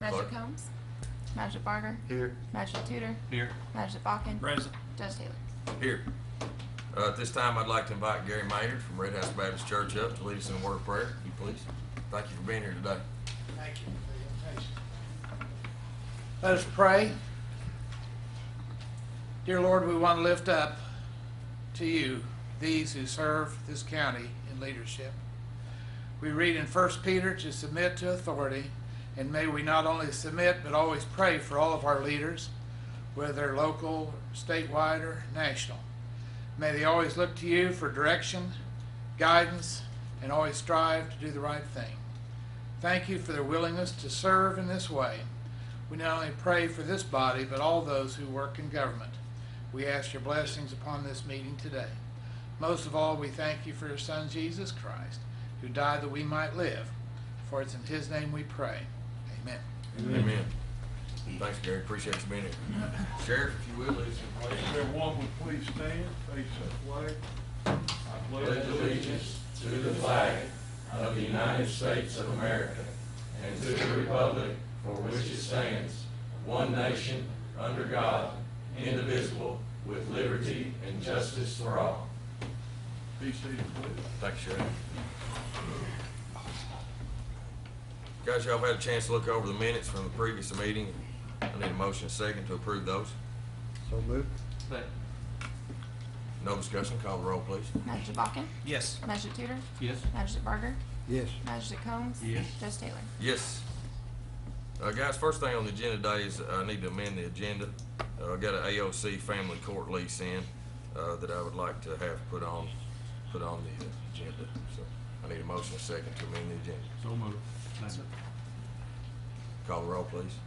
Magistrate Combs. Magistrate Barger. Here. Magistrate Tudor. Here. Magistrate Balkin. Present. Judge Taylor. Here. At this time, I'd like to invite Gary Maynard from Red House Baptist Church up to lead us in a word of prayer. You please. Thank you for being here today. Thank you for the invitation. Let us pray. Dear Lord, we want to lift up to you these who serve this county in leadership. We read in 1 Peter to submit to authority, and may we not only submit but always pray for all of our leaders, whether they're local, statewide, or national. May they always look to you for direction, guidance, and always strive to do the right thing. Thank you for their willingness to serve in this way. We not only pray for this body, but all those who work in government. We ask your blessings upon this meeting today. Most of all, we thank you for your Son, Jesus Christ, who died that we might live. For it's in his name we pray. Amen. Amen. Thanks, Gary. Appreciate you being here. Sheriff, if you will, lead us in prayer. Everyone would please stand, face the flag. I pledge allegiance to the flag of the United States of America and to the republic for which it stands, one nation, under God, indivisible, with liberty and justice for all. Be seated, please. Thanks, Sheriff. Guys, y'all have had a chance to look over the minutes from the previous meeting. I need a motion second to approve those. So moved. Second. No discussion. Call the roll, please. Magistrate Balkin. Yes. Magistrate Tudor. Yes. Magistrate Barger. Yes. Magistrate Combs. Yes. Judge Taylor. Yes. Guys, first thing on the agenda today is I need to amend the agenda. I got an AOC family court lease in that I would like to have put on the agenda. So I need a motion second to amend the agenda. So moved. Second. Call the roll, please.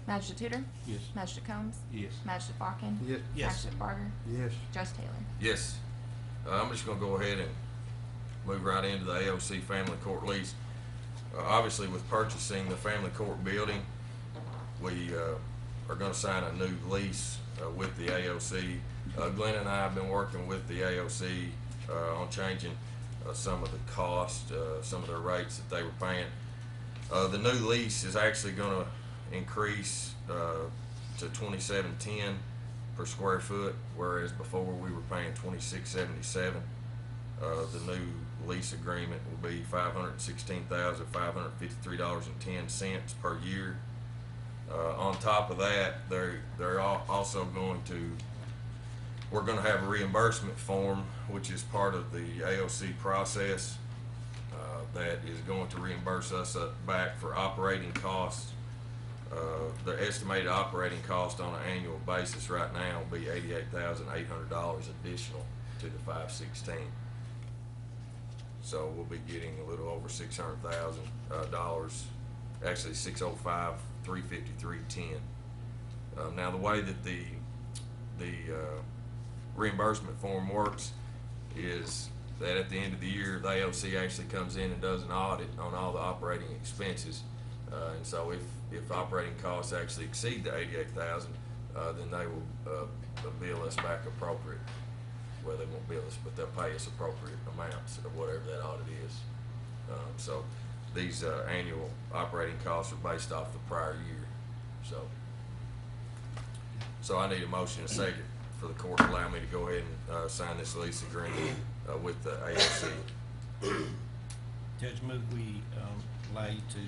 Magistrate Tudor. Yes. Magistrate Combs. Yes. Magistrate Balkin. Yes. Yes. Magistrate Barger. Yes. Judge Taylor. Yes. I'm just going to go ahead and move right into the AOC family court lease. Obviously, with purchasing the family court building, we are going to sign a new lease with the AOC. Glenn and I have been working with the AOC on changing some of the cost, some of the rates that they were paying. The new lease is actually going to increase to $27.10 per square foot, whereas before we were paying $26.77. The new lease agreement will be $516,553.10 per year. On top of that, they're also going to, we're going to have a reimbursement form, which is part of the AOC process, that is going to reimburse us back for operating costs. The estimated operating cost on an annual basis right now will be $88,800 additional to the $516. So we'll be getting a little over $600,000, actually $605,353.10. Now the way that the reimbursement form works is that at the end of the year, the AOC actually comes in and does an audit on all the operating expenses. And so if operating costs actually exceed the $88,000, then they will bill us back appropriate. Well, they won't bill us, but they'll pay us appropriate amounts of whatever that audit is. So these annual operating costs are based off the prior year. So I need a motion and a second for the court to allow me to go ahead and sign this lease agreement with the AOC. Judge, move we allow you to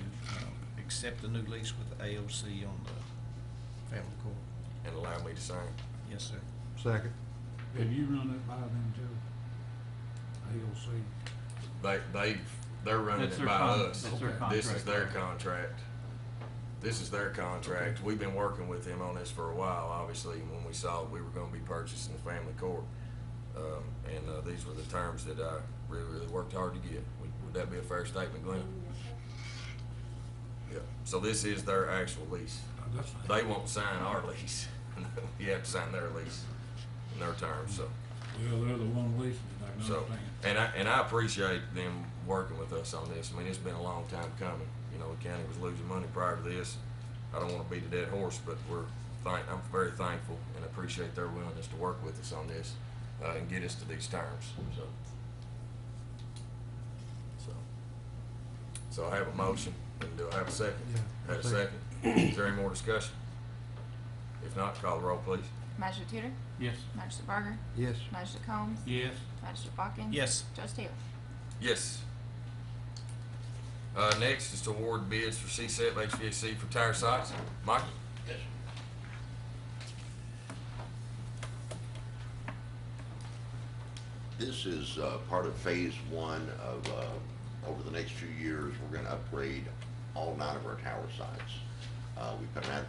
accept the new lease with the AOC on the family court. And allow me to sign. Yes, sir. Second. Have you run it by them too? AOC? They're running That's it their by us. That's their This is contract. their contract. This is their contract. We've been working with them on this for a while, obviously, when we saw we were going to be purchasing the family court. And these were the terms that I really worked hard to get. Would that be a fair statement, Glenn? Yeah. So this is their actual lease. They won't sign our lease. You have to sign their lease in their terms. So. Well, they're the one leasing, I can So, understand. and I appreciate them working with us on this. I mean, it's been a long time coming. You know, the county was losing money prior to this. I don't want to beat a dead horse, but I'm very thankful and appreciate their willingness to work with us on this and get us to these terms. So I have a motion. And do I have a second? Yeah, Have a second? there any more discussion? If not, call the roll, please. Magistrate Tutor? Yes. Magistrate Barger? Yes. Magistrate Combs? Yes. Magistrate Balkin? Yes. Judge Taylor? Yes. Next is to award bids for CSEP HVAC for tire sites. Mike? Yes. This is part of phase one of, over the next few years, we're gonna upgrade all 9 of our tower sites. We put an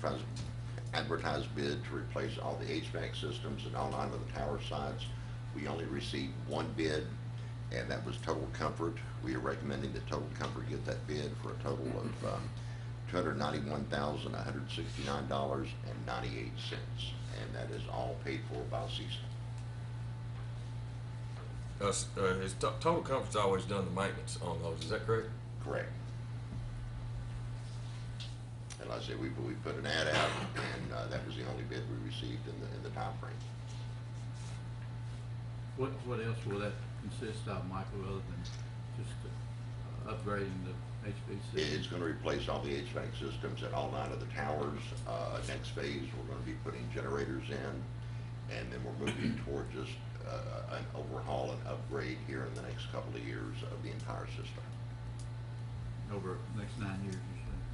advertised bid to replace all the HVAC systems in all 9 of the tower sites. We only received 1 bid, and that was Total Comfort. We are recommending that Total Comfort get that bid for a total of $291,169.98, and that is all paid for by CSEP. Total Comfort's always done the maintenance on those, is that correct? Correct. And like I said, we put an ad out, and that was the only bid we received in the time frame. What else will that consist of, Michael, other than just upgrading the HVAC? It's gonna replace all the HVAC systems at all 9 of the towers. Next phase, we're gonna be putting generators in, and then we're moving toward just an overhaul and upgrade here in the next couple of years of the entire system. Over the next 9 years, you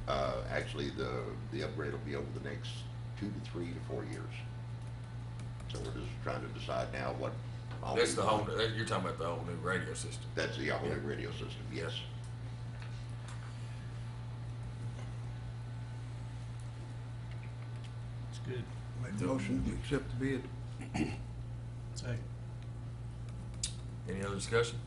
say? Actually, the upgrade will be over the next 2 to 3 to 4 years. So we're just trying to decide now what. That's the whole, you're talking about the whole new radio system. That's the whole new radio system, yes. It's good. Make the motion to accept the bid. Second. Any other discussion?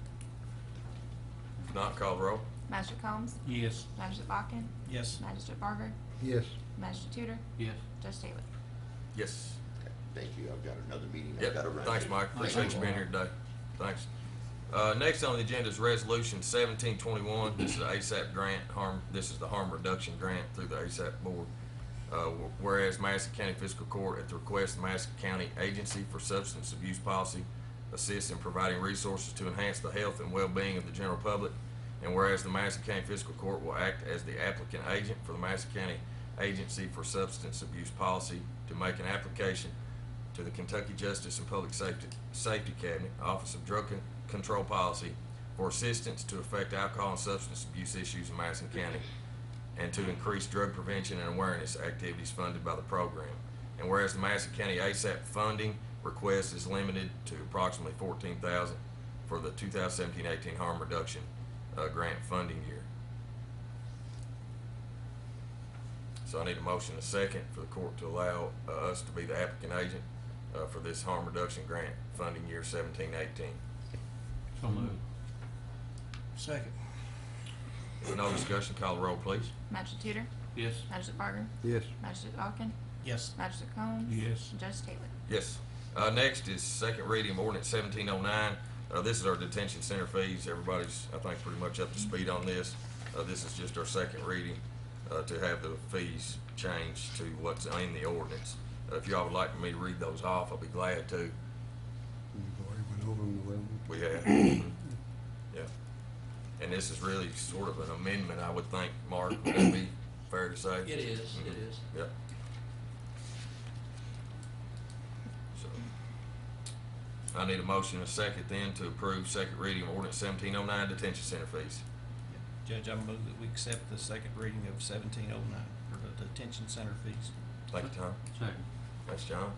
If not, call the roll. Magistrate Combs? Yes. Magistrate Balkin? Yes. Magistrate Barger? Yes. Magistrate Tutor? Yes. Judge Taylor? Yes. Okay, thank you. I've got another meeting I've Yep, got to run. thanks, to. Mike. Appreciate you being here today. Thanks. Next on the agenda is Resolution 1721. This is the ASAP grant, this is the harm reduction grant through the ASAP board. Whereas Madison County Fiscal Court, at the request of Madison County Agency for Substance Abuse Policy, assists in providing resources to enhance the health and well-being of the general public. And whereas the Madison County Fiscal Court will act as the applicant agent for the Madison County Agency for Substance Abuse Policy to make an application to the Kentucky Justice and Public Safety Cabinet, Office of Drug Control Policy, for assistance to affect alcohol and substance abuse issues in Madison County, and to increase drug prevention and awareness activities funded by the program. And whereas the Madison County ASAP funding request is limited to approximately $14,000 for the 2017-18 harm reduction grant funding year. So I need a motion and a second for the court to allow us to be the applicant agent for this harm reduction grant funding year 17-18. So moved. Second. If no discussion, call the roll, please. Magistrate Tutor? Yes. Magistrate Barger? Yes. Magistrate Balkin? Yes. Magistrate Combs? Yes. Judge Taylor? Yes. Next is second reading of ordinance 1709. This is our detention center fees. Everybody's, I think, pretty much up to speed on this. This is just our second reading to have the fees changed to what's in the ordinance. If y'all would like me to read those off, I'll be glad to. We've already went over them well. We have. Yeah. And this is really sort of an amendment, I would think, Mark. Would that be fair to say? It is, Mhm. it is. Yep. So, I need a motion and a second then to approve second reading of ordinance 1709 detention center fees. Judge, I move that we accept the second reading of 1709 for the detention center fees. Thank you, Tom. Second. Thanks, John.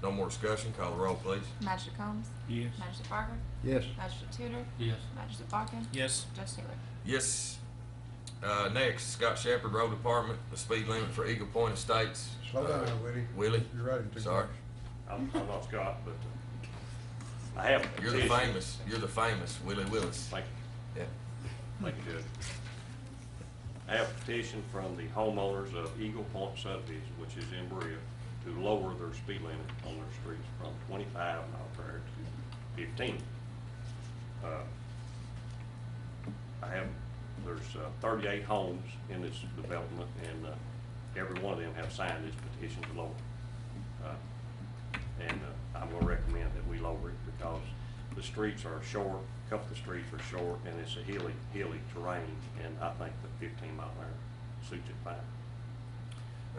No more discussion. Call the roll, please. Magistrate Combs? Yes. Magistrate Barger? Yes. Magistrate Tutor? Yes. Magistrate Balkin? Yes. Judge Taylor? Yes. Next, Scott Shepherd Road Department, the speed limit for Eagle Point Estates. Slow down now, Willie. Willie? You're riding too Sorry. fast. I'm not Scott, but I have a You're the petition. you're the famous Willie Willis. Thank you, Yeah. thank you, Judge. I have a petition from the homeowners of Eagle Point subdivision, which is in Berea, to lower their speed limit on their streets from 25 mile per hour to 15. There's 38 homes in this development, and every one of them have signed this petition to lower. I'm gonna recommend that we lower it because the streets are short, a couple of the streets are short, and it's a hilly terrain, and I think the 15 mile an hour suits it fine.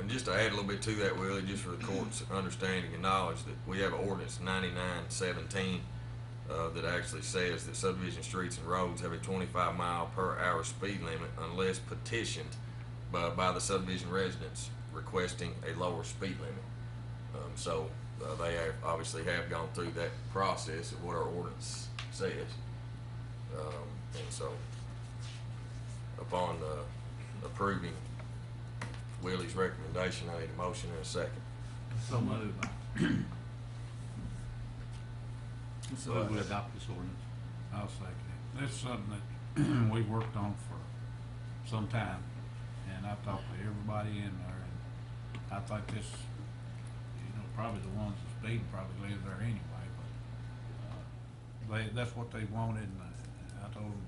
And just to add a little bit to that, Willie, just for the court's understanding and knowledge, that we have ordinance 9917 that actually says that subdivision streets and roads have a 25-mile-per-hour speed limit unless petitioned by the subdivision residents requesting a lower speed limit. So they obviously have gone through that process of what our ordinance says. And so upon approving Willie's recommendation, I need a motion and a second. So moved. So we adopt this ordinance. I'll second it. That's something that we worked on for some time, and I've talked to everybody in there, and I think this, probably the ones that speed probably live there anyway, but that's what they wanted, and I told them,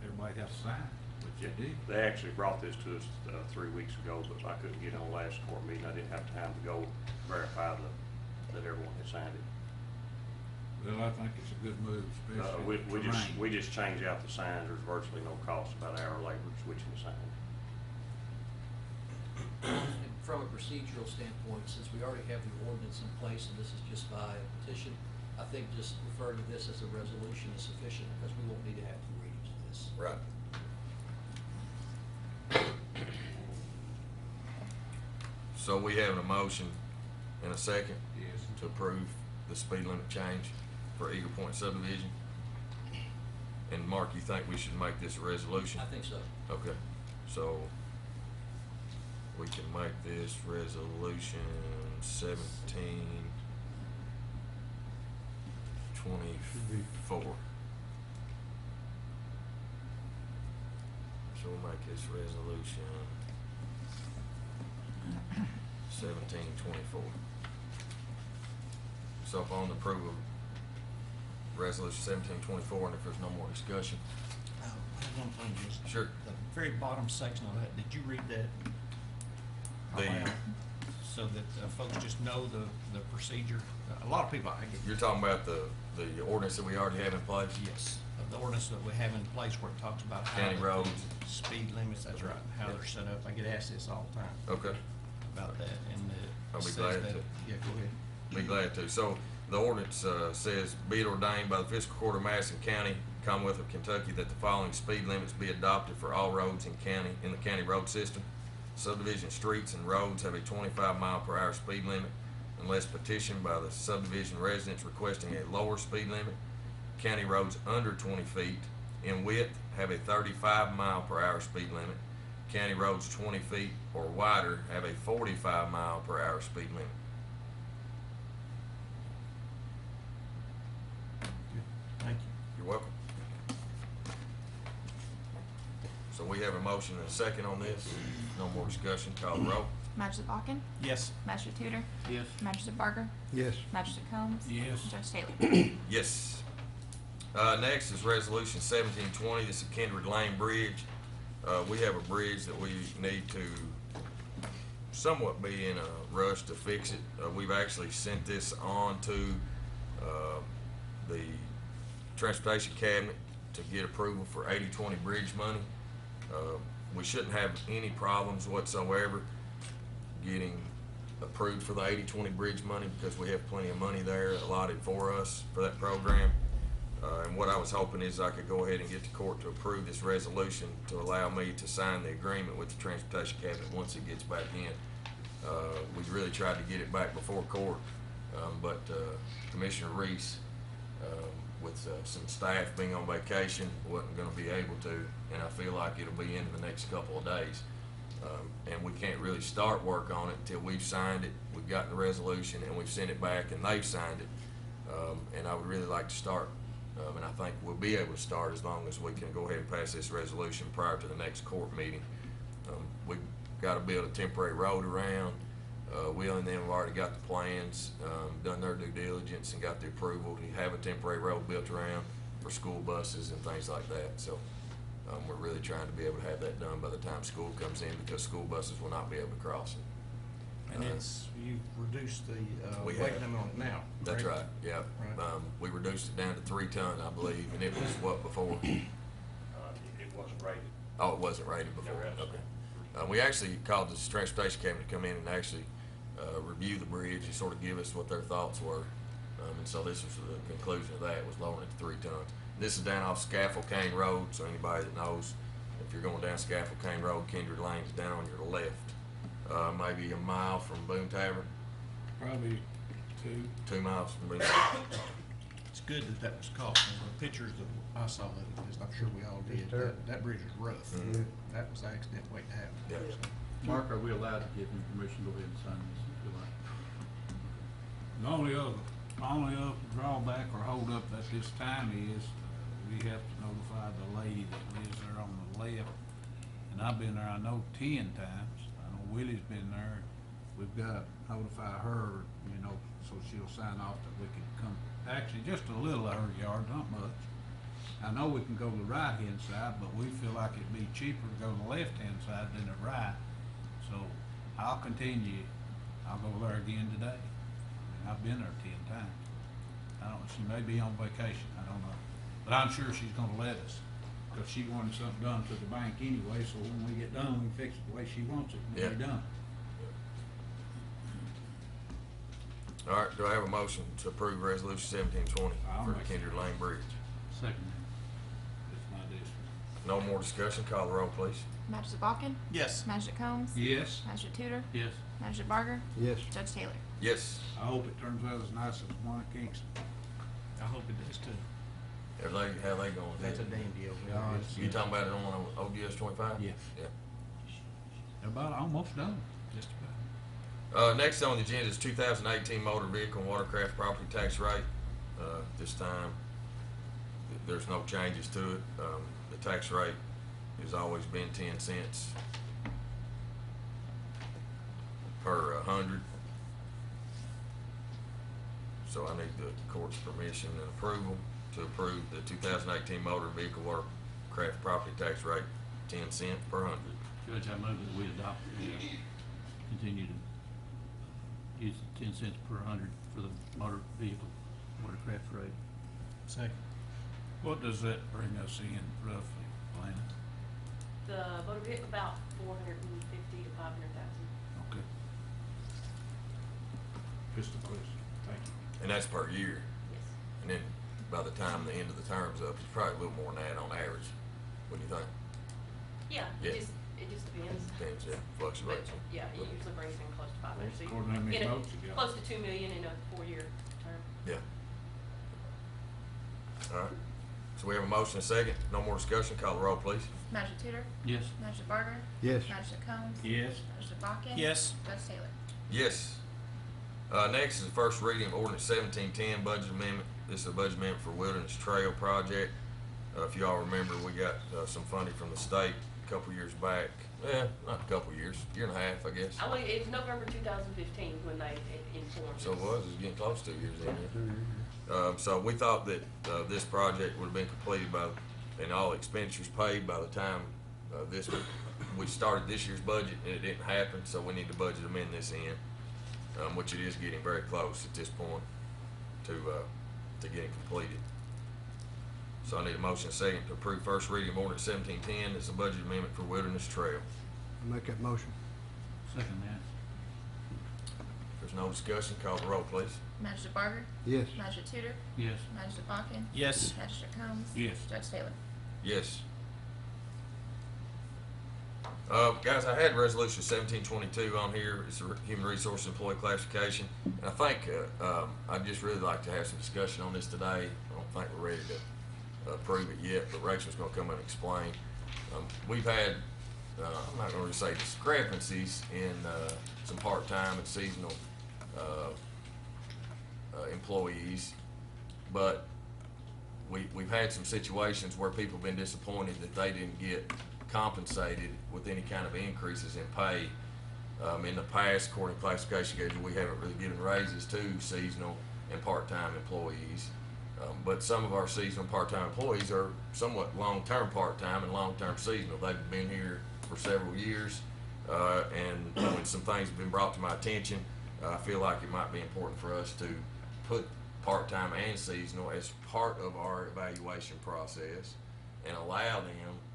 everybody has to sign, which they did. They actually brought this to us 3 weeks ago, but I couldn't get on last court meeting. I didn't have time to go verify that everyone had signed it. Well, I think it's a good move, especially We just changed out the signs. There's virtually no cost, about an hour labor switching the signs. And from a procedural standpoint, since we already have the ordinance in place and this is just by petition, I think just referring to this as a resolution is sufficient because we won't need to have 2 readings of this. Right. So we have a motion and a second to approve the speed limit change for Eagle Point subdivision. And Mark, you think we should make this a resolution? I think so. Okay, so we can make this resolution 1724. So we'll make this resolution 1724. So upon the approval of resolution 1724, and if there's no more discussion. I have one thing, just Sure. the very bottom section of that, did you read that? The- So that folks just know the procedure. A lot of people, I get. You're talking about the ordinance that we already have in place? Yes, the ordinance that we have in place where it talks about how County the roads. speed limits, that's right, how they're set up. I get asked this all the time Okay, about that, and I'll be says glad that- to. Yeah, go ahead. Be glad to. So the ordinance says, be it ordained by the Fiscal Court of Madison County, Commonwealth of Kentucky, that the following speed limits be adopted for all roads in the county road system. Subdivision streets and roads have a 25-mile-per-hour speed limit unless petitioned by the subdivision residents requesting a lower speed limit. County roads under 20 feet in width have a 35-mile-per-hour speed limit. County roads 20 feet or wider have a 45-mile-per-hour speed limit. Thank you. You're welcome. So we have a motion and a second on this. No more discussion. Call the roll. Magistrate Balkin, Yes. Magistrate Tudor, Yes. Magistrate Barker, Yes. Magistrate Combs. Yes. Judge Taylor. Yes. Next is resolution 1720. This is Kindred Lane Bridge. We have a bridge that we need to somewhat be in a rush to fix it. We've actually sent this on to the Transportation Cabinet to get approval for 80/20 bridge money. We shouldn't have any problems whatsoever getting approved for the 80/20 bridge money because we have plenty of money there allotted for us for that program. And what I was hoping is I could go ahead and get the court to approve this resolution to allow me to sign the agreement with the Transportation Cabinet once it gets back in. We really tried to get it back before court, but Commissioner Reese, with some staff being on vacation, wasn't going to be able to, and I feel like it'll be in the next couple of days. And we can't really start work on it until we've signed it, we've gotten the resolution, and we've sent it back, and they've signed it. And I would really like to start, and I think we'll be able to start as long as we can go ahead and pass this resolution prior to the next court meeting. We've got to build a temporary road around. Will and them have already got the plans, done their due diligence and got the approval to have a temporary road built around for school buses and things like that. So we're really trying to be able to have that done by the time school comes in because school buses will not be able to cross it. And you've reduced the We weight have. limit on it now. That's correct? right, yeah. Right. We reduced it down to 3 ton, I believe, and it was what before? It wasn't rated. Oh, it wasn't rated before, Never has. okay. We actually called the transportation cabinet to come in and actually review the bridge and sort of give us what their thoughts were. And so this was the conclusion of that, was lowering it to 3 tons. This is down off Scaffold Cane Road, so anybody that knows, if you're going down Scaffold Cane Road, Kindred Lane is down on your left, maybe a mile from Boone Tavern, Probably 2. 2 miles from Boone Tavern. It's good that that was caught. The pictures that I saw of it, as I'm sure we all did, that bridge was rough. Mhm. That was an accident waiting to happen. Yeah. So, Mark, are we allowed to give him permission to go ahead and sign this if you like? The only other drawback or holdup at this time is we have to notify the lady that lives there on the left. And I've been there, I know 10 times. I know Willie's been there. We've got to notify her, you know, so she'll sign off that we can come, actually just a little of her yard, not much. I know we can go to the right-hand side, but we feel like it'd be cheaper to go to the left-hand side than the right. So I'll continue, I'll go there again today. I've been there 10 times. I don't, she may be on vacation, I don't know. But I'm sure she's gonna let us, because she wanted something done to the bank anyway, so when we get done, we can fix it the way she wants it when we're Yeah. done. All right, do I have a motion to approve resolution 1720 I'll for the make it. Kindred Lane Bridge? Second. That's my district. No more discussion, call the roll, please. Magistrate Balkin? yes. Magistrate Combs? Yes, Magistrate Tudor? Yes. Magistrate Barger? Yes. Judge Taylor? Yes. I hope it turns out as nice as one at Kingston. I hope it does too. How they going? That's a dandy over there. Yeah, it's- You talking about it on ODS 25? Yeah. Yeah. They're about almost done, just about. Next on the agenda is 2018 motor vehicle and watercraft property tax rate. This time, there's no changes to it. The tax rate has always been 10 cents per 100. So I need the court's permission and approval to approve the 2018 motor vehicle watercraft property tax rate, 10 cents per 100. Judge, I move that we adopt the, continue to use 10 cents per 100 for the motor vehicle watercraft rate. Second. What does that bring us in roughly, Lana? The motor vehicle, about 450 to 500,000. Okay. Just a question, thank you. And that's per year. Yes. And then by the time the end of the term's up, it's probably a little more than that on average. What do you think? Yeah, Yeah. it just depends. Depends, yeah, But, fluctuates. yeah, it usually brings in close to 500. So According to how many in a- votes you got. Close to 2 million in a 4-year term. Yeah. All right. So we have a motion and a second. No more discussion. Call the roll, please. Magistrate Tudor? Yes. Magistrate Barger? Yes. Magistrate Combs? Yes. Magistrate Balkin? Yes. Judge Taylor? Yes. Next is the first reading of ordinance 1710 budget amendment. This is a budget amendment for Wilderness Trail Project. If you all remember, we got some funding from the state a couple years back. Not a couple years, year and a half, I guess. It was November 2015 when they informed So it us. was, it was getting close to 2 years in. So we thought that this project would have been completed and all expenditures paid by the time we started this year's budget, and it didn't happen, so we need to budget amend this in, which it is getting very close at this point to getting completed. So I need a motion and a second to approve first reading of ordinance 1710. It's a budget amendment for Wilderness Trail. Make that motion. Second that. If there's no discussion, call the roll, please. Magistrate Barger? Yes. Magistrate Tudor? Yes. Magistrate Balkin? Yes. Magistrate Combs? Yes. Judge Taylor? Yes. Guys, I had resolution 1722 on here. It's a human resource employee classification. And I think I'd just really like to have some discussion on this today. I don't think we're ready to approve it yet, but Rachel's going to come and explain. We've had, I'm not going to say discrepancies in some part-time and seasonal employees, but we've had some situations where people have been disappointed that they didn't get compensated with any kind of increases in pay. In the past, according to classification schedule, we haven't really given raises to seasonal and part-time employees. But some of our seasonal part-time employees are somewhat long-term part-time and long-term seasonal. They've been here for several years, and when some things have been brought to my attention, I feel like it might be important for us to put part-time and seasonal as part of our evaluation process and allow them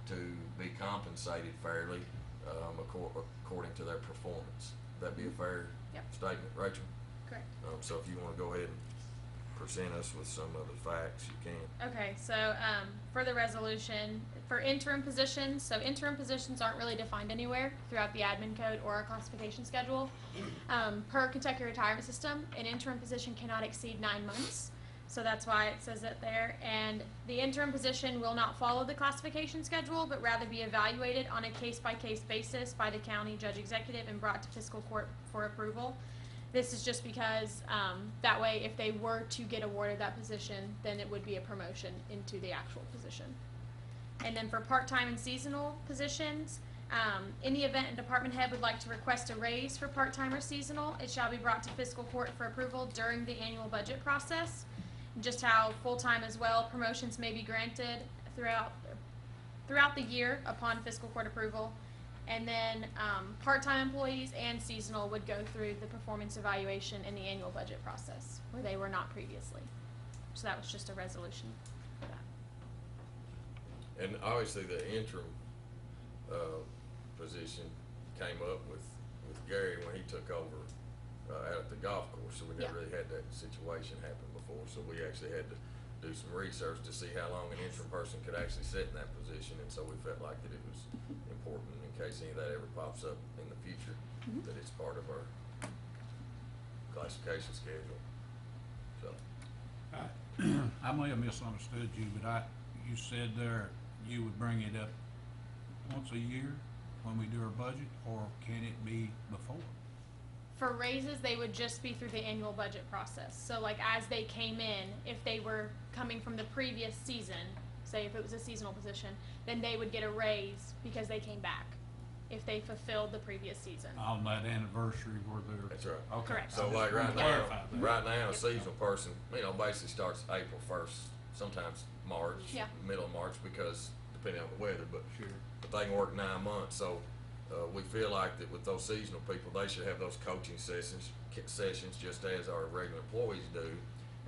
to be compensated fairly according to their performance. That'd be a fair Yep. statement, Rachel? Correct. So if you wanna go ahead and present us with some of the facts, you can. Okay, so for the resolution, for interim positions, so interim positions aren't really defined anywhere throughout the admin code or our classification schedule. Per Kentucky retirement system, an interim position cannot exceed 9 months. So that's why it says it there. And the interim position will not follow the classification schedule, but rather be evaluated on a case-by-case basis by the county judge executive and brought to fiscal court for approval. This is just because that way, if they were to get awarded that position, then it would be a promotion into the actual position. And then for part-time and seasonal positions, in the event a department head would like to request a raise for part-time or seasonal, it shall be brought to fiscal court for approval during the annual budget process. Just how full-time as well, promotions may be granted throughout the year upon fiscal court approval. And then part-time employees and seasonal would go through the performance evaluation in the annual budget process, where they were not previously. So that was just a resolution for that. And obviously the interim position came up with Gary when he took over out at the golf course, so we never really had that situation happen before. So we actually had to do some research to see how long an interim person could actually sit in that position, and so we felt like that it was important in case any of that ever pops up in the future, that it's part of our classification schedule. So I may have misunderstood you, but you said there you would bring it up once a year when we do our budget, or can it be before? For raises, they would just be through the annual budget process. So like as they came in, if they were coming from the previous season, say if it was a seasonal position, then they would get a raise because they came back if they fulfilled the previous season. On that anniversary where they're. that's right. Okay. Correct. So I just like wanted to clarify that. right now, a seasonal person, basically starts April 1st, sometimes March, Yeah. middle of March, because depending on the weather, but Sure. they can work 9 months. So we feel like that with those seasonal people, they should have those coaching sessions just as our regular employees do.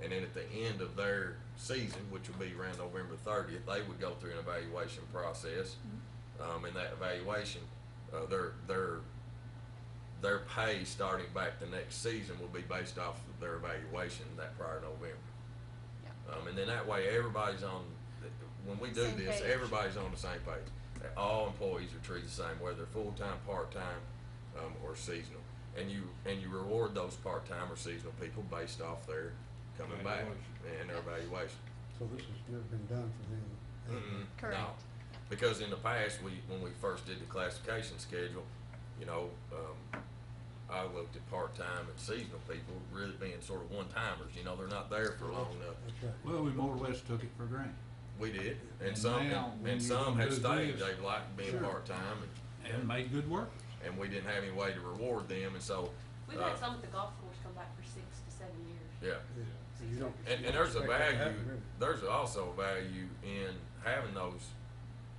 And then at the end of their season, which will be around November 30th, they would go through an evaluation process. In that evaluation, their pay starting back the next season will be based off of their evaluation that prior November. Yeah. And then that way everybody's when we do Same this, page. everybody's on the same page. All employees are treated the same, whether they're full-time, part-time, or seasonal. And you reward those part-time or seasonal people based off their coming back and their evaluation. So this has never been done for them? Correct. No, because in the past, when we first did the classification schedule, I looked at part-time and seasonal people really being sort of one-timers. They're not there for long enough. That's right. Well, we more or less took it for granted. We did, and And some now, when and you some can have do stayed. this- They liked being Sure. part-time, And made good workers. and we didn't have any way to reward them, and so We've had some at the golf course come back for 6 to 7 years. yeah. Yeah. You don't- And you there's a don't expect that to value, happen, really. there's also a value in having those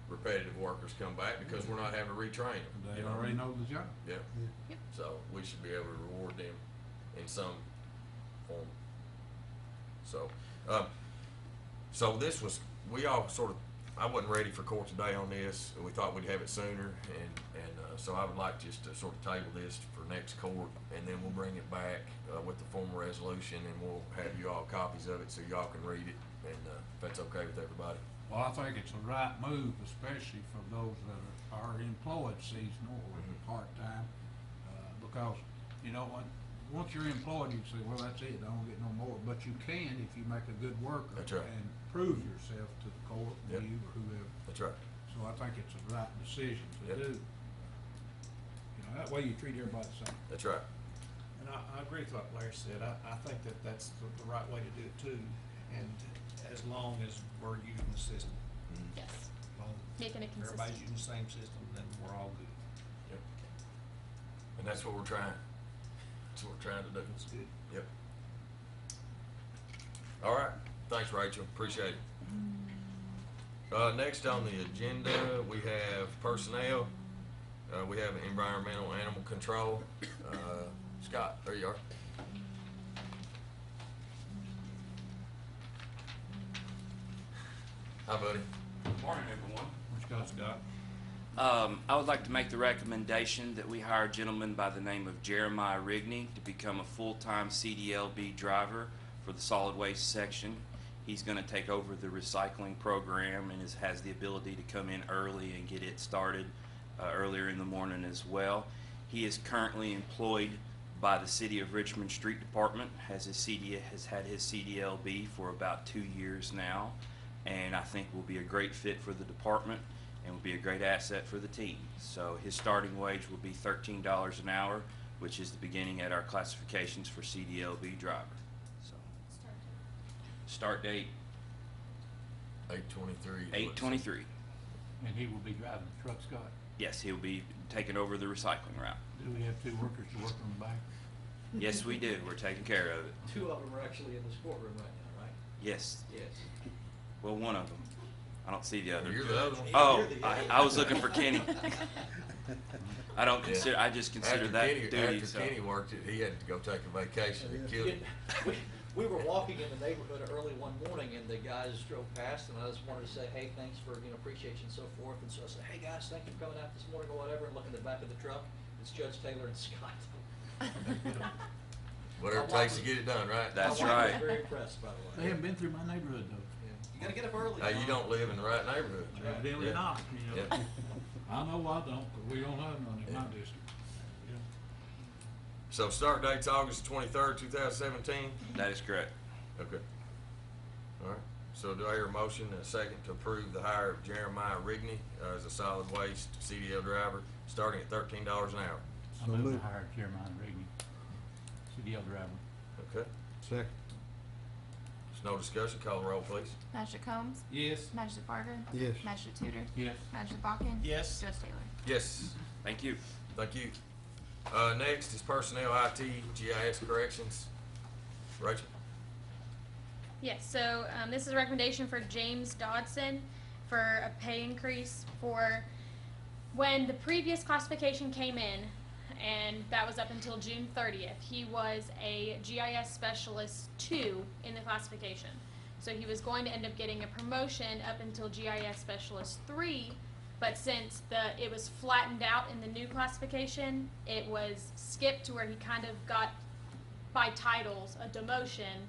repetitive workers come back because we're not having to retrain them. They already know the job. Yeah. Yeah. Yep. So we should be able to reward them in some form. So this was, I wasn't ready for court today on this. We thought we'd have it sooner, and so I would like just to sort of table this for next court, and then we'll bring it back with the formal resolution, and we'll have you all copies of it so y'all can read it, and if that's okay with everybody. Well, I think it's a right move, especially for those that are employed seasonal or part-time, because, once you're employed, you can say, well, that's it, I don't get no more. But you can if you make a good worker. That's right. And prove yourself to the court, Yep. you or whoever. That's right. So I think it's a right decision to Yep. do. That way you treat everybody the same. That's right. And I agree with what Larry said. I think that that's the right way to do it too, and as long as we're using the system. Yes. As long as Making it consistent. everybody's using the same system, then we're all good. Yep. And that's what we're trying. That's what we're trying to do. That's good. Yep. All right. Thanks, Rachel. Appreciate it. Next on the agenda, we have personnel. We have environmental animal control. Scott, there you are. Hi, buddy. Morning, everyone. What you got, Scott? I would like to make the recommendation that we hire a gentleman by the name of Jeremiah Rigney to become a full-time CDLB driver for the solid waste section. He's going to take over the recycling program and has the ability to come in early and get it started earlier in the morning as well. He is currently employed by the City of Richmond Street Department, has had his CDLB for about 2 years now, and I think will be a great fit for the department and will be a great asset for the team. So his starting wage will be $13 an hour, which is the beginning at our classifications for CDLB driver. So start date 8/23. 8/23. And he will be driving the truck, Scott? Yes, he'll be taking over the recycling route. Do we have 2 workers to work on the back? Yes, we do. We're taking care of it. 2 of them are actually in this courtroom right now, right? Yes. Yes. Well, one of them. I don't see the other. You're the other one? Oh, You're the other I was looking for Kenny. I don't Yeah. consider. I just consider After that Kenny, duty. after So. Kenny worked it, he had to go take a vacation. It killed him. We were walking in the neighborhood early one morning, and the guys drove past, and I just wanted to say, hey, thanks for, appreciation and so forth. And so I said, hey, guys, thank you for coming out this morning or whatever, and look in the back of the truck. It's Judge Taylor and Scott. Whatever it takes to get it done, right? That's My wife right. was very impressed, by the way. They haven't been through my neighborhood, though. Yeah. You gotta get up early. Hey, you Tom. don't live in the right neighborhood. Evidently Yeah. not, you know. Yeah. I know I don't, but we don't have none in my Yeah. district. So start date's August 23rd, 2017? That is correct. Okay. All right. So do I hear a motion and a second to approve the hire of Jeremiah Rigney as a solid waste CDL driver, starting at $13 an hour? I So move to moved. hire Jeremiah Rigney, CDL driver. Okay. Second. There's no discussion. Call the roll, please. Magistrate Combs? Yes. Magistrate Barger? Yes. Magistrate Tudor? Yes. Magistrate Bakken? Yes. Judge Taylor? Yes. Thank you. Thank you. Next is personnel, IT, GIS corrections. Rachel? Yes, so this is a recommendation for James Dodson for a pay increase for when the previous classification came in, and that was up until June 30th. He was a GIS specialist 2 in the classification. So he was going to end up getting a promotion up until GIS specialist 3, but since it was flattened out in the new classification, it was skipped to where he kind of got, by titles, a demotion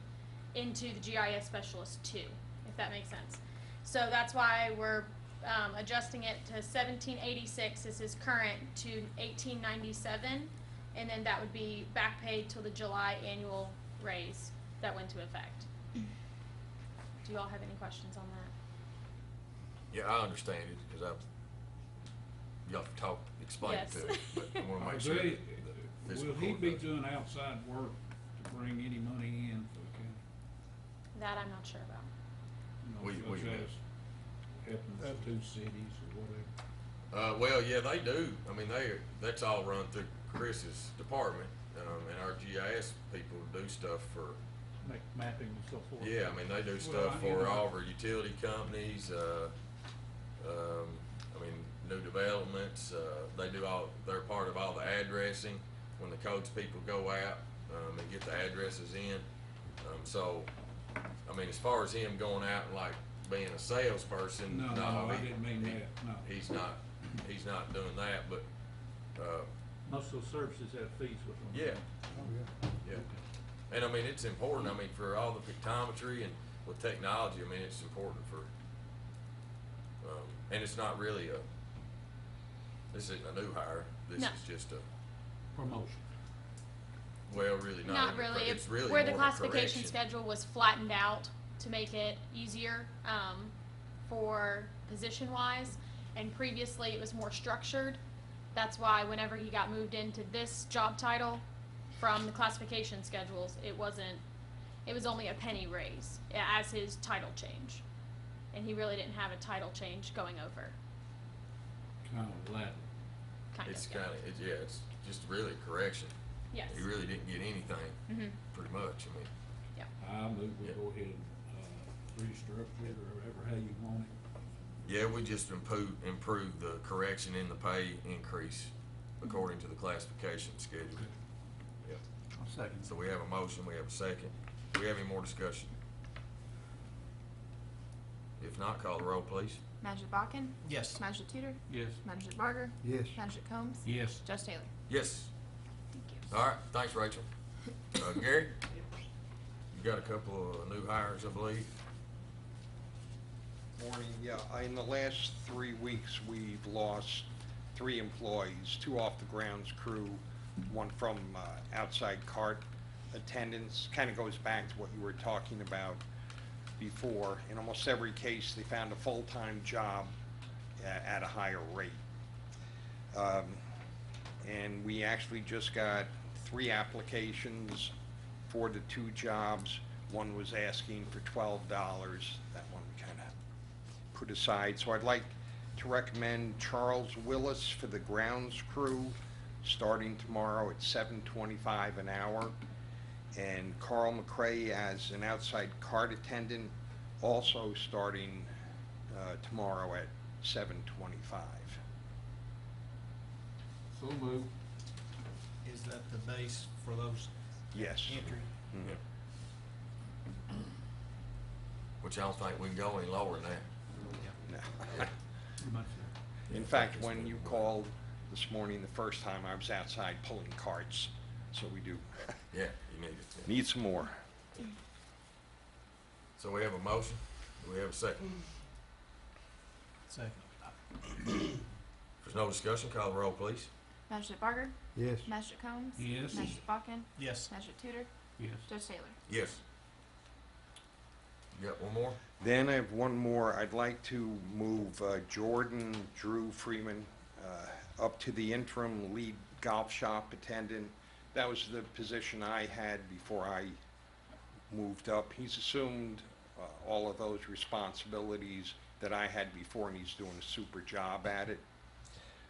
into the GIS specialist 2, if that makes sense. So that's why we're adjusting it to 1786 is his current to 1897, and then that would be back paid till the July annual raise that went into effect. Do you all have any questions on that? Yeah, I understand it, because y'all explain it to me, but I wanna make sure. Will that the fiscal he court be does. doing outside work to bring any money in for the county? That I'm not sure about. You know, We- such as helping the 2 cities or whatever. Well, yeah, they do. I mean, that's all run through Chris's department, and our GIS people do stuff for, Make mapping and so forth. yeah, I mean, they do Well, stuff you for know- all of our utility companies, I mean, new developments, they do they're part of all the addressing, when the codes people go out, and get the addresses in. So, I mean, as far as him going out and like being a salesperson, No, I he- didn't mean he- that, no. He's not doing that, but, Most of those services have fees with them. yeah, Oh, yeah. yeah. And I mean, it's important, I mean, for all the pictometry and with technology, I mean, it's important for, and it's not really this isn't a new hire, this No. is just a, Promotion. well, really not. Not even a really. cor- It's really Where the more of a classification correction. schedule was flattened out to make it easier for position-wise, and previously it was more structured. That's why whenever he got moved into this job title from the classification schedules, it was only a penny raise as his title change. And he really didn't have a title change going over, Kind of lateral. kind It's of. kinda, it's just really a correction. Yes. He really didn't get anything, Mhm. pretty much, I mean. I move we Yeah. go ahead and restructure it or whatever, how you want it. Yeah, we just improve the correction in the pay increase according to the classification schedule. Yeah. I'll second. So we have a motion, we have a second. Do we have any more discussion? If not, call the roll, please. Magistrate Bakken? Yes. Magistrate Tudor? Yes. Magistrate Barger? Yes. Magistrate Combs? Yes. Judge Taylor? Yes. Thank you. All right, thanks, Rachel. Gary, you got a couple of new hires, I believe. Morning, yeah, in the last 3 weeks, we've lost 3 employees, 2 off the grounds crew, 1 from outside cart attendants. Kind of goes back to what you were talking about before. In almost every case, they found a full-time job at a higher rate. And we actually just got 3 applications for the 2 jobs. One was asking for $12. That one we kind of put aside. So I'd like to recommend Charles Willis for the grounds crew, starting tomorrow at $7.25 an hour, and Carl McCrae as an outside cart attendant, also starting tomorrow at $7.25. So moved. Is that the base for those Yes. entry? Mhm. Which I don't think we can go any lower than that. No. Pretty much so. In fact, when you called this morning the first time, I was outside pulling carts, so we do Yeah, you need it. need some more. So we have a motion. Do we have a second? Second. If there's no discussion, call the roll, please. Magistrate Barger? Yes. Magistrate Combs? Yes. Magistrate Bakken? Yes. Magistrate Tudor? Yes. Judge Taylor? Yes. You got one more? Then I have one more. I'd like to move Jordan Drew Freeman up to the interim lead golf shop attendant. That was the position I had before I moved up. He's assumed all of those responsibilities that I had before, and he's doing a super job at it.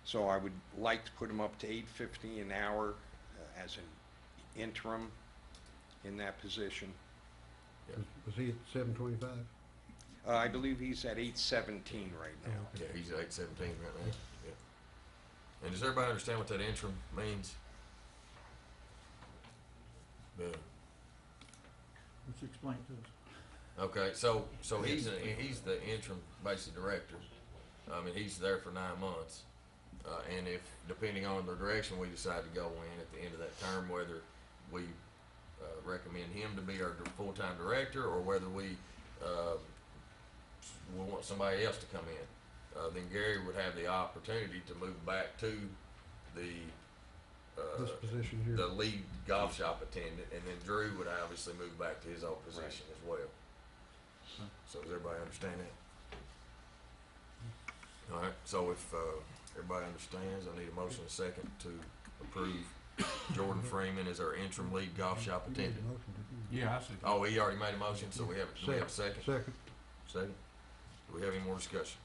So I would like to put him up to $8.50 an hour as an interim in that position. Was he at 725? I believe he's at 817 right now. Yeah, he's at 8:17 right now. Yeah. And does everybody understand what that interim means? Yeah. Let's explain it to us. Okay, so he's the interim basic director. I mean, he's there for 9 months. And if, depending on the direction we decide to go in at the end of that term, whether we recommend him to be our full-time director or whether we want somebody else to come in, then Gary would have the opportunity to move back to the This position here. the lead golf shop attendant, and then Drew would obviously move back to his old position as well. So does everybody understand that? All right, so if everybody understands, I need a motion and a second to approve Jordan Freeman as our interim lead golf shop You made attendant. the motion, didn't you? Oh, he already made a motion, so do we have a second? Second. Second. Do we have any more discussion?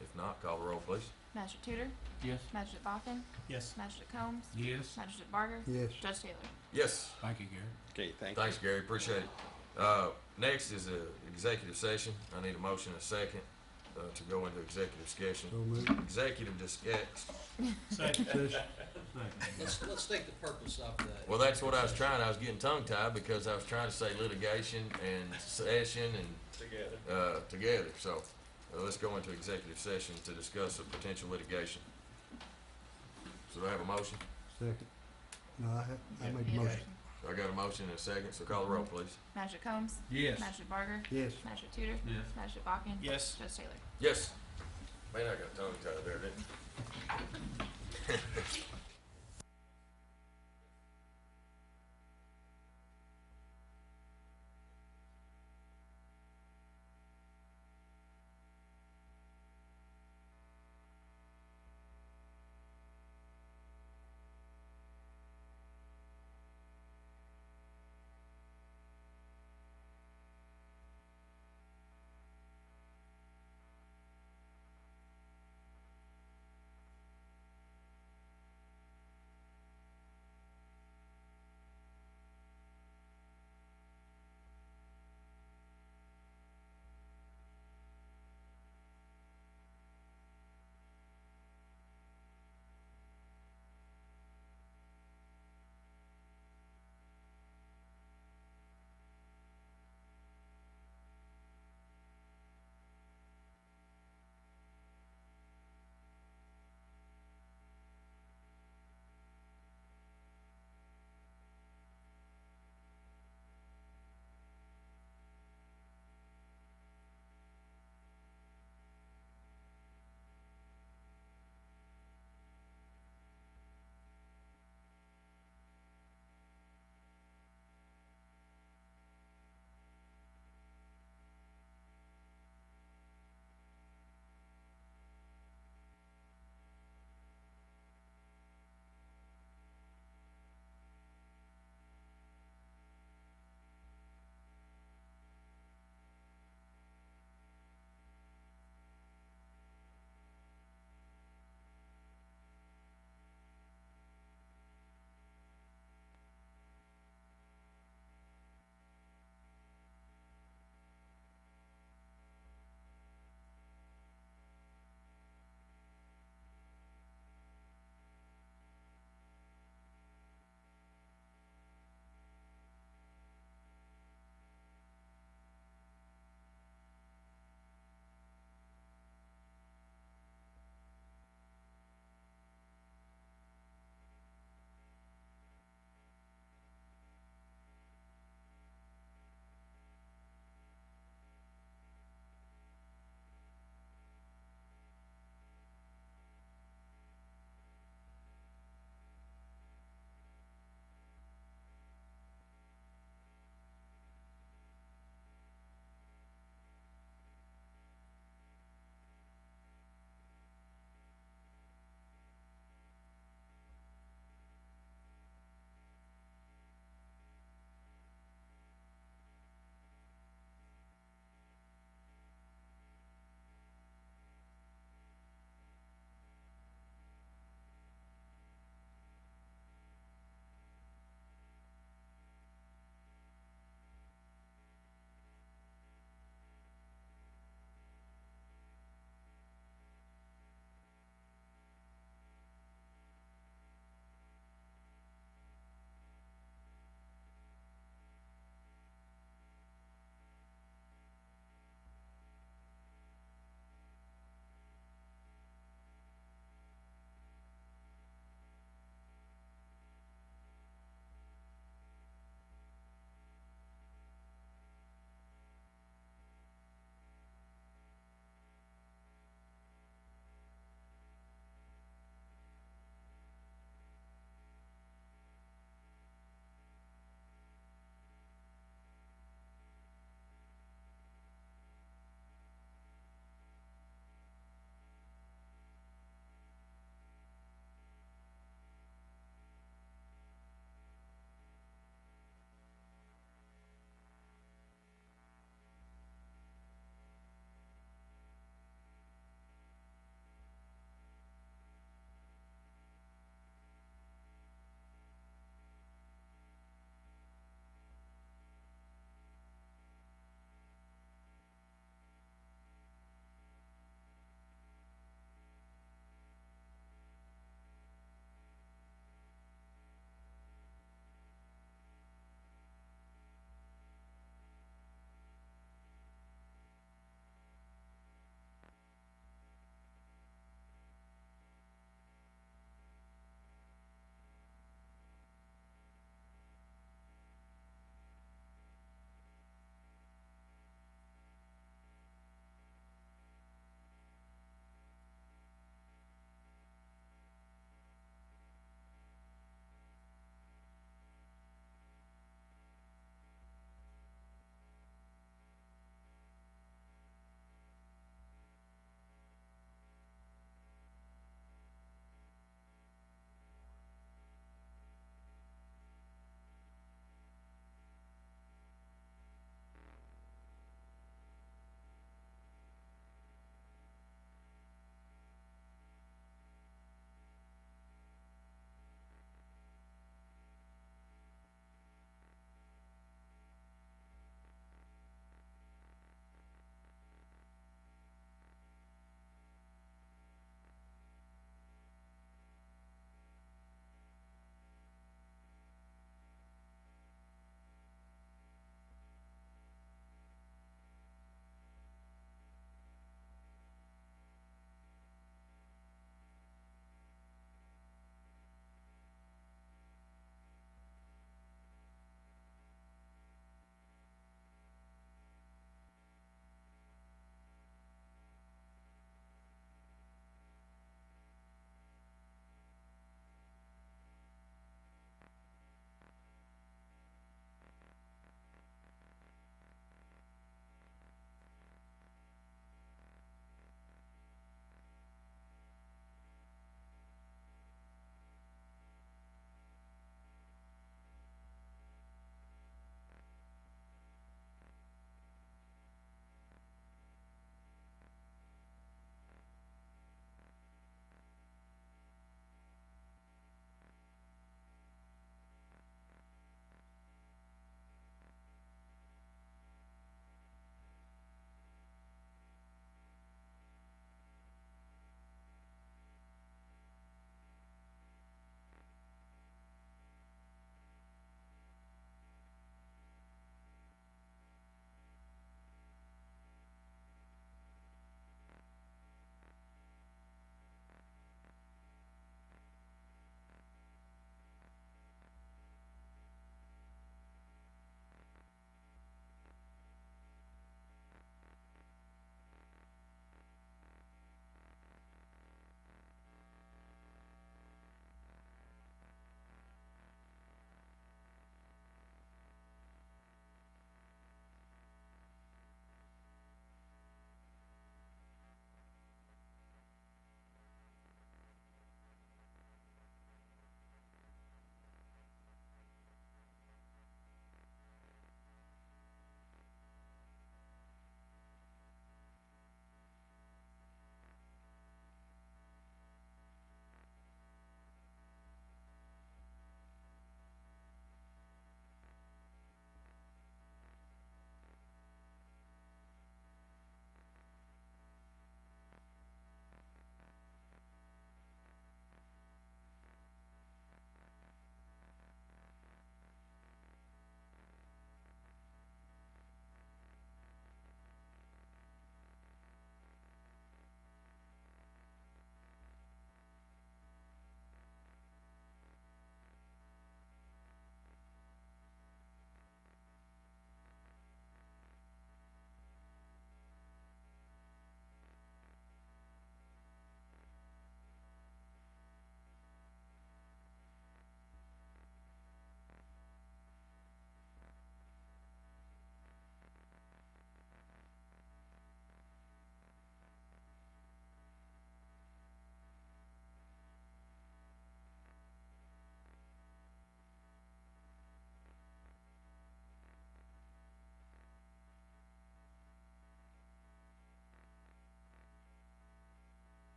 If not, call the roll, please. Magistrate Tudor? Yes. Magistrate Bakken? Yes. Magistrate Combs? Yes. Magistrate Barger? Yes. Judge Taylor? Yes. Thank you, Gary. Okay, thank you. Thanks, Gary, appreciate it. Next is a executive session. I need a motion and a second to go into executive session. So moved. Executive discuss. Second. Second. Let's state the purpose of that. Well, that's what I was trying. I was getting tongue-tied because I was trying to say litigation and session and together. So let's go into executive session to discuss a potential litigation. So do I have a motion? Second. No, I made the motion. I got a motion and a second, so call the roll, please. Magistrate Combs? Yes. Magistrate Barger? Yes. Magistrate Tudor? Yes. Magistrate Bakken? Yes. Judge Taylor? Yes. Man, I got tongue-tied there, didn't I?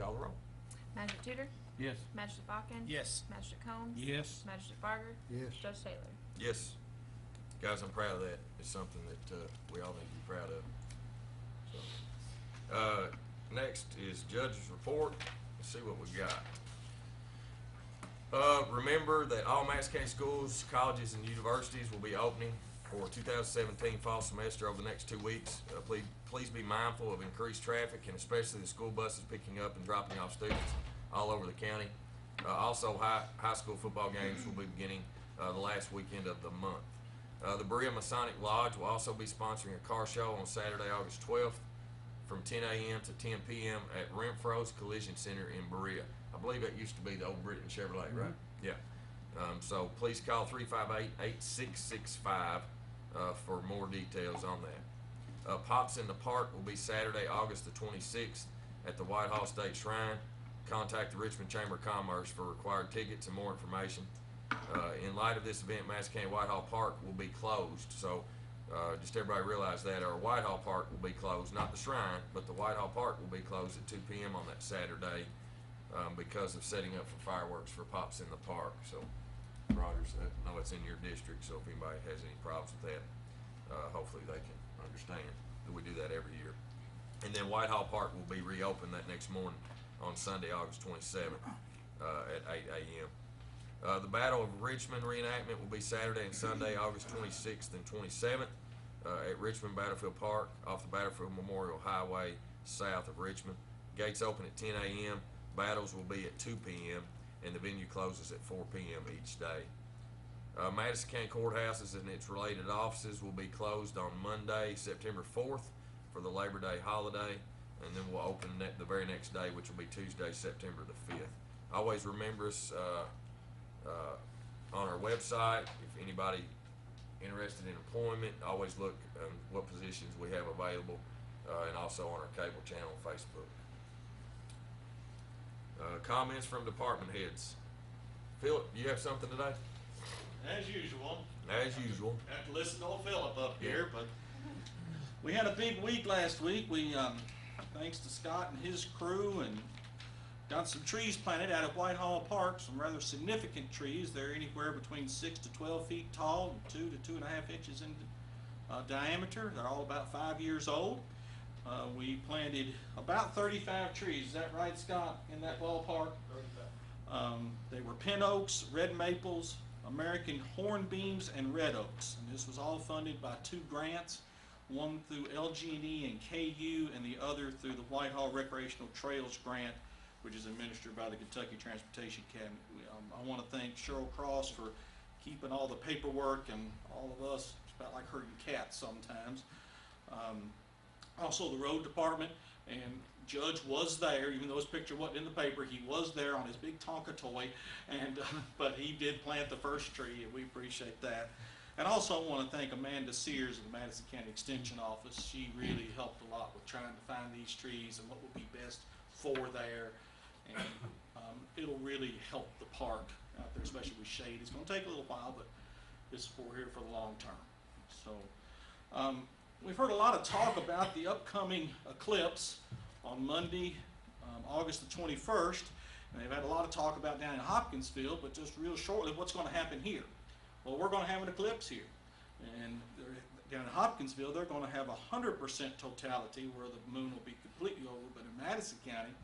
call the roll. Magistrate Tudor? Yes. Magistrate Bakken? Yes. Magistrate Combs? Yes. Magistrate Barger? Yes. Judge Taylor? Yes. Guys, I'm proud of that. It's something that we all need to be proud of. So, next is judge's report. Let's see what we got. Remember that all Madison County schools, colleges, and universities will be opening for 2017 fall semester over the next 2 weeks. Please be mindful of increased traffic and especially the school buses picking up and dropping off students all over the county. Also, high school football games will be beginning the last weekend of the month. The Berea Masonic Lodge will also be sponsoring a car show on Saturday, August 12th from 10 a.m. to 10 p.m. at Renfro's Collision Center in Berea. I believe that used to be the old Britain Chevrolet, right? Yeah. So please call 358-8665 for more details on that. Pops in the Park will be Saturday, August the 26th at the Whitehall State Shrine. Contact the Richmond Chamber of Commerce for required tickets and more information. In light of this event, Madison County Whitehall Park will be closed. So just everybody realize that our Whitehall Park will be closed, not the Shrine, but the Whitehall Park will be closed at 2 p.m. on that Saturday because of setting up for fireworks for Pops in the Park. So, Rogers, I know it's in your district, so if anybody has any problems with that, hopefully they can understand that we do that every year. And then Whitehall Park will be reopened that next morning on Sunday, August 27th at 8 a.m. The Battle of Richmond reenactment will be Saturday and Sunday, August 26th and 27th at Richmond Battlefield Park off the Battlefield Memorial Highway south of Richmond. Gates open at 10 a.m. Battles will be at 2 p.m. and the venue closes at 4 p.m. each day. Madison County Courthouses and its related offices will be closed on Monday, September 4th for the Labor Day holiday, and then we'll open the very next day, which will be Tuesday, September the 5th. Always remember us on our website. If anybody interested in employment, always look what positions we have available, and also on our cable channel on Facebook. Comments from department heads. Philip, you have something today? As usual. As usual. Have to listen to old Philip up here, but we had a big week last week. We, thanks to Scott and his crew, and got some trees planted out at Whitehall Park, some rather significant trees. They're anywhere between 6 to 12 feet tall and 2 to 2.5 inches in diameter. They're all about 5 years old. We planted about 35 trees. Is that right, Scott, in that ballpark? 35. They were pin oaks, red maples, American hornbeams, and red oaks. And this was all funded by 2 grants, one through LG&E and KU, and the other through the Whitehall Recreational Trails Grant, which is administered by the Kentucky Transportation Cabinet. I want to thank Cheryl Cross for keeping all the paperwork, and all of us, it's about like herding cats sometimes. Also the road department, and Judge was there, even though his picture wasn't in the paper. He was there on his big Tonka toy, and but he did plant the first tree, and we appreciate that. And also I want to thank Amanda Sears of the Madison County Extension Office. She really helped a lot with trying to find these trees and what would be best for there. And it'll really help the park out there, especially with shade. It's going to take a little while, but we're here for the long term. So we've heard a lot of talk about the upcoming eclipse on Monday, August the 21st. And they've had a lot of talk about down in Hopkinsville, but just real shortly, what's going to happen here? Well, we're going to have an eclipse here. And down in Hopkinsville, they're going to have 100% totality, where the moon will be completely over. But in Madison County,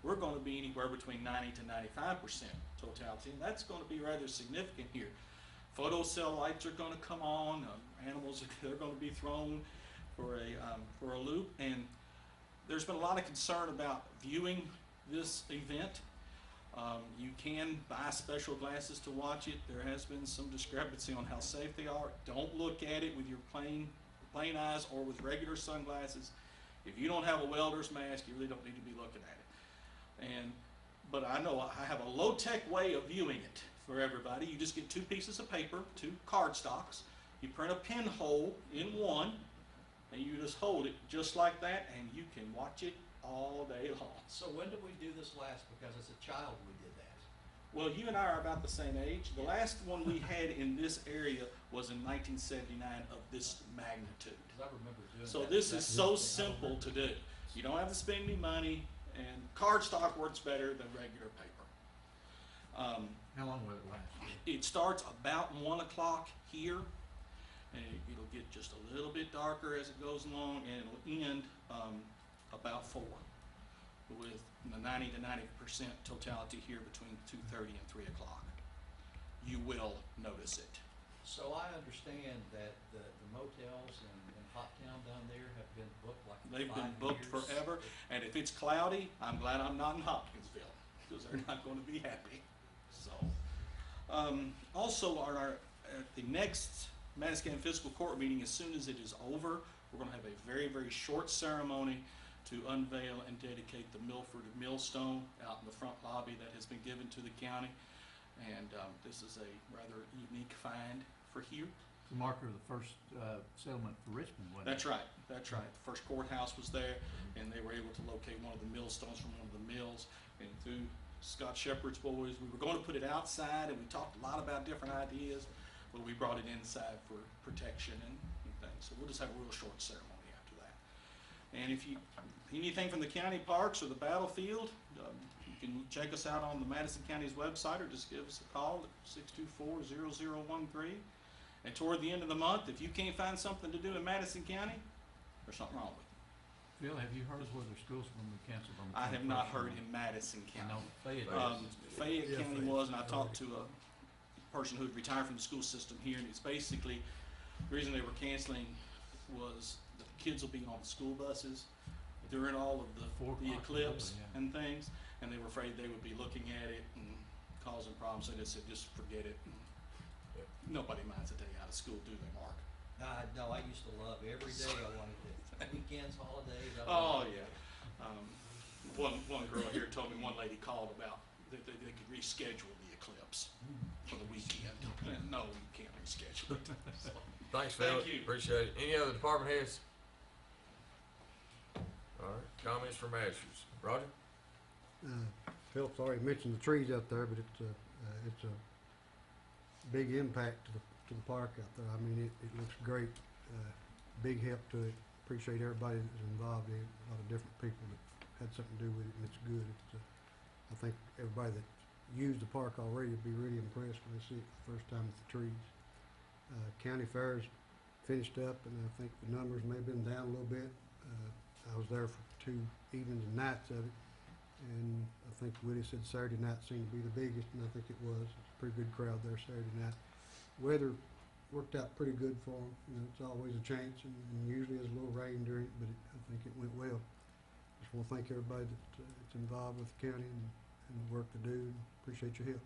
we're going to be anywhere between 90 to 95% totality, and that's going to be rather significant here. Photocell lights are going to come on. Animals, they're going to be thrown for a loop, and there's been a lot of concern about viewing this event. You can buy special glasses to watch it. There has been some discrepancy on how safe they are. Don't look at it with your plain eyes or with regular sunglasses. If you don't have a welder's mask, you really don't need to be looking at it. But I know I have a low-tech way of viewing it for everybody. You just get 2 pieces of paper, 2 card stocks. You print a pinhole in one, and you just hold it just like that, and you can watch it all day long. So when did we do this last? Because as a child we did that. Well, you and I are about the same age. The last one we had in this area was in 1979 of this magnitude. Because I remember doing So that. this is so simple to do. You don't have to spend any money. And cardstock works better than regular paper. How long will it last? It starts about 1 o'clock here, and it'll get just a little bit darker as it goes along, and it'll end about 4, with the 90 to 90% totality here between 2:30 and 3 o'clock. You will notice it. So I understand that the motels in Hot Town down there have been booked like 5 years. They've been booked forever, and if it's cloudy, I'm glad I'm not in Hopkinsville, because they're not going to be happy. So, also at the next Madison County Fiscal Court meeting, as soon as it is over, we're going to have a very, very short ceremony to unveil and dedicate the Milford Millstone out in the front lobby that has been given to the county. And this is a rather unique find for here. The marker of the first settlement for Richmond, wasn't it? That's right, that's right. The first courthouse was there, and they were able to locate one of the millstones from one of the mills. And through Scott Shepherd's boys, we were going to put it outside, and we talked a lot about different ideas, but we brought it inside for protection and things. So we'll just have a real short ceremony after that. And if you anything from the county parks or the battlefield, you can check us out on the Madison County's website, or just give us a call at 624-0013. And toward the end of the month, if you can't find something to do in Madison County, there's something wrong with it. Phil, have you heard whether schools are going to be canceled on the I have not 21st? heard in Madison County. No, Fayette. Fayette Yeah, County Fayette. was, and I talked to a person who had retired from the school system here, and it's basically, the reason they were canceling was the kids will be on the school buses during all of 4 the o'clock, eclipse yeah. and things, and they were afraid they would be looking at it and causing problems, so they said, just forget it. Nobody minds a day out of school, do they, Mark? No, I used to love every day. I wanted it. Weekends, holidays. I Oh, wanted it. yeah. One girl here told me, one lady called about that they could reschedule the eclipse for the weekend. No, you can't reschedule it. So, Thanks, Phil. Thank you. Appreciate it. Any other department heads? All right, comments from managers. Roger? Phil's already mentioned the trees out there, but it's a big impact to the park out there. I mean, it looks great. Big help to it. Appreciate everybody that's involved in it. A lot of different people that had something to do with it, and it's good. I think everybody that used the park already will be really impressed when they see it for the first time with the trees. County fairs finished up, and I think the numbers may have been down a little bit. I was there for 2 evenings and nights of it, and I think Willie said Saturday night seemed to be the biggest, and I think it was. It's a pretty good crowd there Saturday night. Weather worked out pretty good for them. You know, it's always a chance, and usually there's a little rain during it, but I think it went well. Just want to thank everybody that's involved with the county and the work to do, and appreciate your help.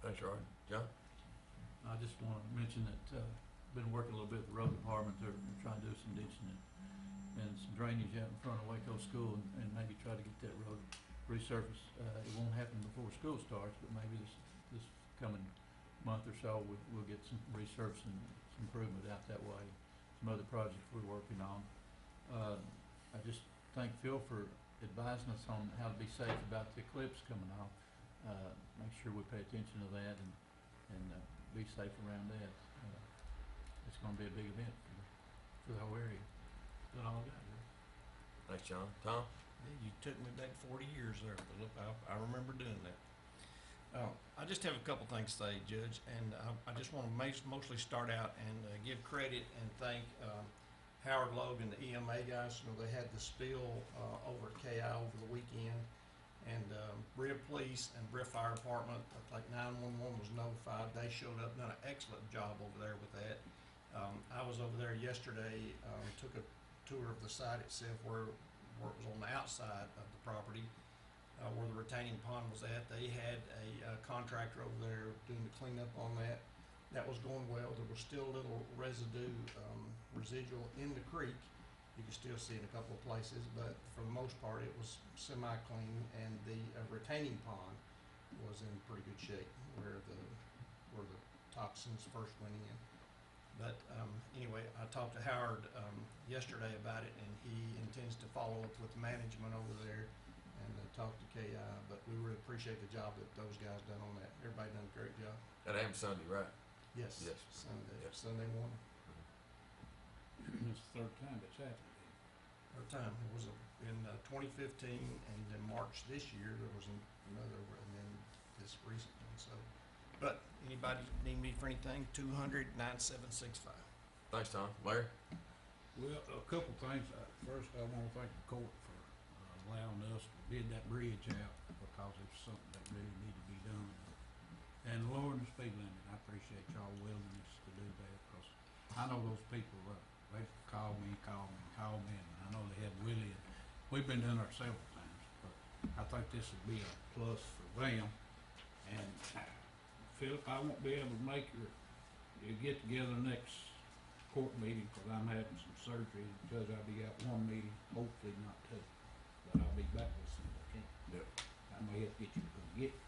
Thanks, Roger. John? I just want to mention that been working a little bit with the road department. They're trying to do some ditching and some drainage out in front of Waco School, and maybe try to get that road resurfaced. It won't happen before school starts, but maybe this coming month or so we'll get some resurfacing, some improvement out that way. Some other projects we're working on. I just thank Phil for advising us on how to be safe about the eclipse coming on. Make sure we pay attention to that and be safe around that. It's going to be a big event for the whole area. That's all I got. Thanks, John. Tom? You took me back 40 years there, Philip. I remember doing that. I just have a couple things to say, Judge, and I just want to mostly start out and give credit and thank Howard Logan, the EMA guys. You know, they had the spill over at KI over the weekend, and Brea Police and Brea Fire Department, like 911 was notified. They showed up, done an excellent job over there with that. I was over there yesterday, took a tour of the site itself where it was on the outside of the property, where the retaining pond was at. They had a contractor over there doing the cleanup on that. That was going well. There was still a little residual in the creek. You can still see it in a couple of places, but for the most part it was semi-clean, and the retaining pond was in pretty good shape where the toxins first went in. But anyway, I talked to Howard yesterday about it, and he intends to follow up with management over there and talk to KI. But we really appreciate the job that those guys done on that. Everybody done a great job. That happened Sunday, right? Yes. Yes. Sunday. Yes. Sunday morning. It's the third time it's happened. her time. It was in 2015, and then March this year, there was another, and then this recent one, so. But anybody need me for anything, 200-9765. Thanks, Tom. Larry? Well, a couple things. First, I want to thank the court for allowing us to bid that bridge out because it's something that really needed to be done. And lowering the speed limit, I appreciate y'all willingness to do that because I know those people, they call me, and I know they had Willie. And we've been doing it several times, but I think this would be a plus for them. And Philip, I won't be able to make your get together next court meeting because I'm having some surgery because I'll be out one meeting, hopefully not two, but I'll be back as soon as I can. Yep. I may have to get you to come get me.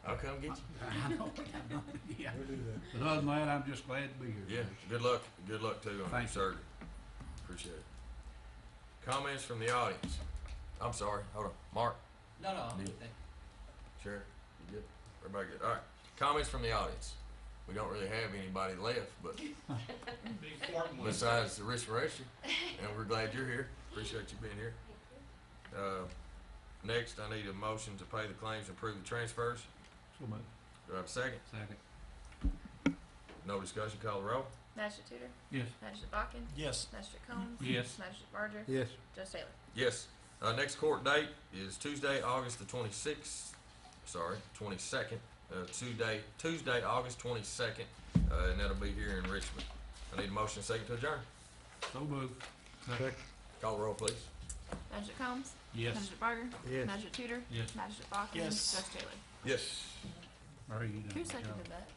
I'll come get you. I know, yeah. We'll do that. But other than that, I'm just glad to be here. Yeah, good luck too on your Thank you. surgery. Appreciate it. Comments from the audience? I'm sorry, hold on, Mark, No, I'm Yeah. good, thank Sheriff, you good? Everybody good? All right, comments from the audience. We don't really have anybody left, but The important one. besides the Richmond Register, and we're glad you're here. Appreciate you being here. Next, I need a motion to pay the claims and approve the transfers. So much. Do I have a second? Second. No discussion, call the roll. Magistrate Tutor? Yes. Magistrate Balkin? Yes. Magistrate Combs? Yes. Magistrate Barger? Yes. Judge Taylor? Yes. Next court date is Tuesday, August the 22nd. Tuesday, August 22nd, and that'll be here in Richmond. I need a motion second to adjourn. So moved. Second. Call the roll, please. Magistrate Combs? Yes. Magistrate Barger? Yes. Magistrate Tutor? Yes. Magistrate Balkin? Yes. Judge Taylor? Yes. Are you done? Who seconded that?